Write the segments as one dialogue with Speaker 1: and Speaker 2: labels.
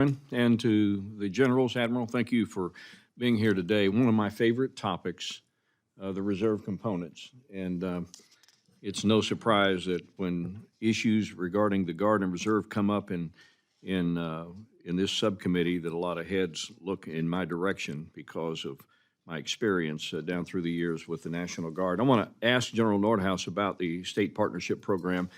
Speaker 1: And to the generals, Admiral, thank you for being here today. One of my favorite topics, the reserve components. And it's no surprise that when issues regarding the Guard and Reserve come up in this subcommittee, that a lot of heads look in my direction because of my experience down through the years with the National Guard. I want to ask General Nordhaus about the state partnership program.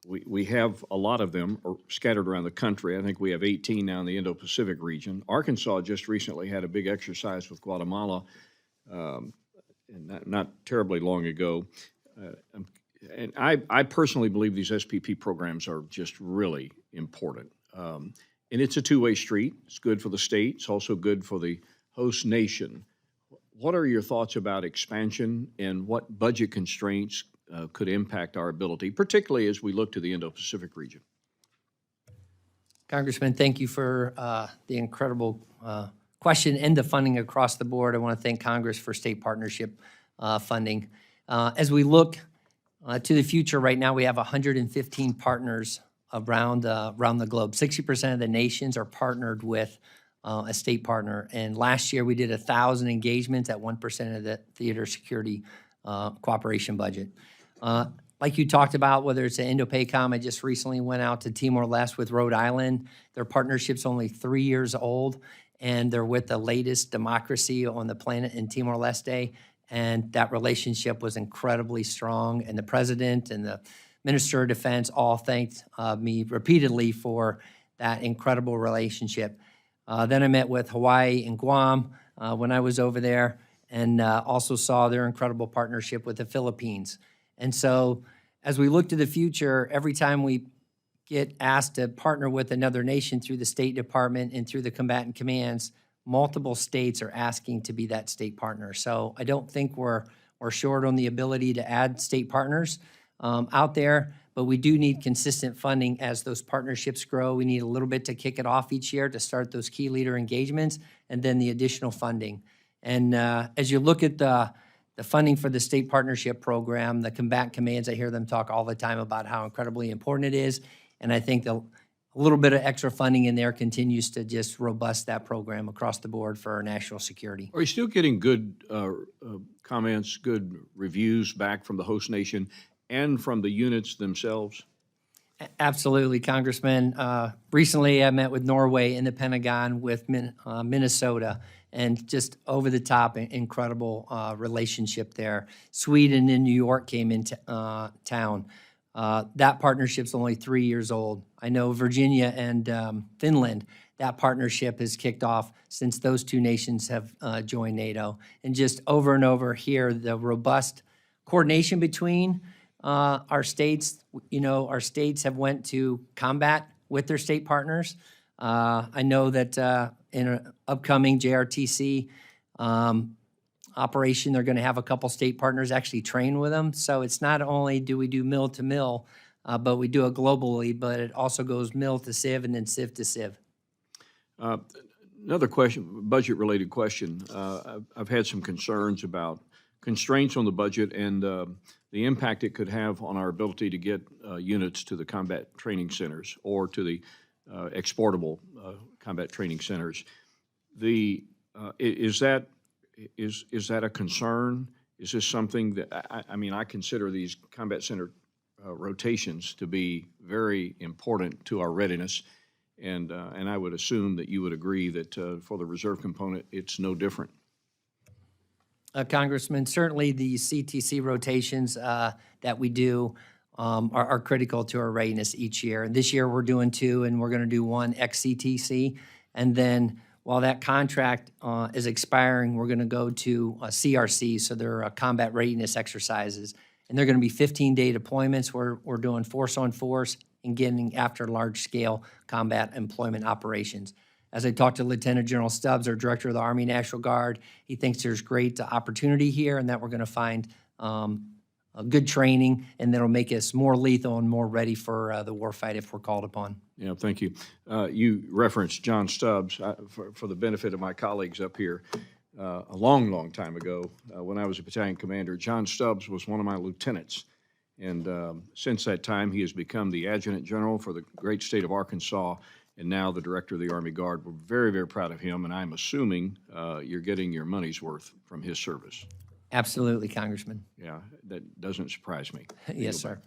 Speaker 1: We have a lot of them scattered around the country. I think we have 18 now in the Indo-Pacific region. Arkansas just recently had a big exercise with Guatemala, and not terribly long ago. And I personally believe these SPP programs are just really important. And it's a two-way street. It's good for the state. It's also good for the host nation. What are your thoughts about expansion and what budget constraints could impact our ability, particularly as we look to the Indo-Pacific region?
Speaker 2: Congressman, thank you for the incredible question and the funding across the board. I want to thank Congress for state partnership funding. As we look to the future, right now we have 115 partners around the globe. 60% of the nations are partnered with a state partner. And last year we did 1,000 engagements at 1% of the theater security cooperation budget. Like you talked about, whether it's an Indo-PACOM, I just recently went out to Timor-Leste with Rhode Island. Their partnership's only 3 years old, and they're with the latest democracy on the planet in Timor-Leste, and that relationship was incredibly strong, and the president and the Minister of Defense all thanked me repeatedly for that incredible relationship. Then I met with Hawaii and Guam when I was over there, and also saw their incredible partnership with the Philippines. And so as we look to the future, every time we get asked to partner with another nation through the State Department and through the combatant commands, multiple states are asking to be that state partner. So I don't think we're short on the ability to add state partners out there, but we do need consistent funding as those partnerships grow. We need a little bit to kick it off each year to start those key leader engagements, and then the additional funding. And as you look at the funding for the state partnership program, the combatant commands, I hear them talk all the time about how incredibly important it is. And I think a little bit of extra funding in there continues to just robust that program across the board for our national security.
Speaker 1: Are you still getting good comments, good reviews back from the host nation and from the units themselves?
Speaker 2: Absolutely, Congressman. Recently, I met with Norway in the Pentagon with Minnesota, and just over-the-top incredible relationship there. Sweden and New York came into town. That partnership's only 3 years old. I know Virginia and Finland, that partnership has kicked off since those two nations have joined NATO. And just over and over here, the robust coordination between our states. You know, our states have went to combat with their state partners. I know that in an upcoming JRTC operation, they're going to have a couple state partners actually train with them. So it's not only do we do mill to mill, but we do it globally, but it also goes mill to civ and then civ to civ.
Speaker 1: Another question, budget-related question. I've had some concerns about constraints on the budget and the impact it could have on our ability to get units to the combat training centers or to the exportable combat training centers. Is that a concern? Is this something that, I mean, I consider these combat center rotations to be very important to our readiness, and I would assume that you would agree that for the reserve component, it's no different.
Speaker 2: Congressman, certainly the CTC rotations that we do are critical to our readiness each year. And this year we're doing 2, and we're going to do 1 ex-CTC. And then while that contract is expiring, we're going to go to CRC, so they're combat readiness exercises. And they're going to be 15-day deployments where we're doing force-on-force and getting after large-scale combat employment operations. As I talked to Lieutenant General Stubbs, our Director of the Army National Guard, he thinks there's great opportunity here and that we're going to find a good training, and that'll make us more lethal and more ready for the warfight if we're called upon.
Speaker 1: Yeah, thank you. You referenced John Stubbs. For the benefit of my colleagues up here, a long, long time ago, when I was a battalion commander, John Stubbs was one of my lieutenants. And since that time, he has become the Adjutant General for the great state of Arkansas, and now the Director of the Army Guard. We're very, very proud of him, and I'm assuming you're getting your money's worth from his service.
Speaker 2: Absolutely, Congressman.
Speaker 1: Yeah, that doesn't surprise me.
Speaker 2: Yes, sir.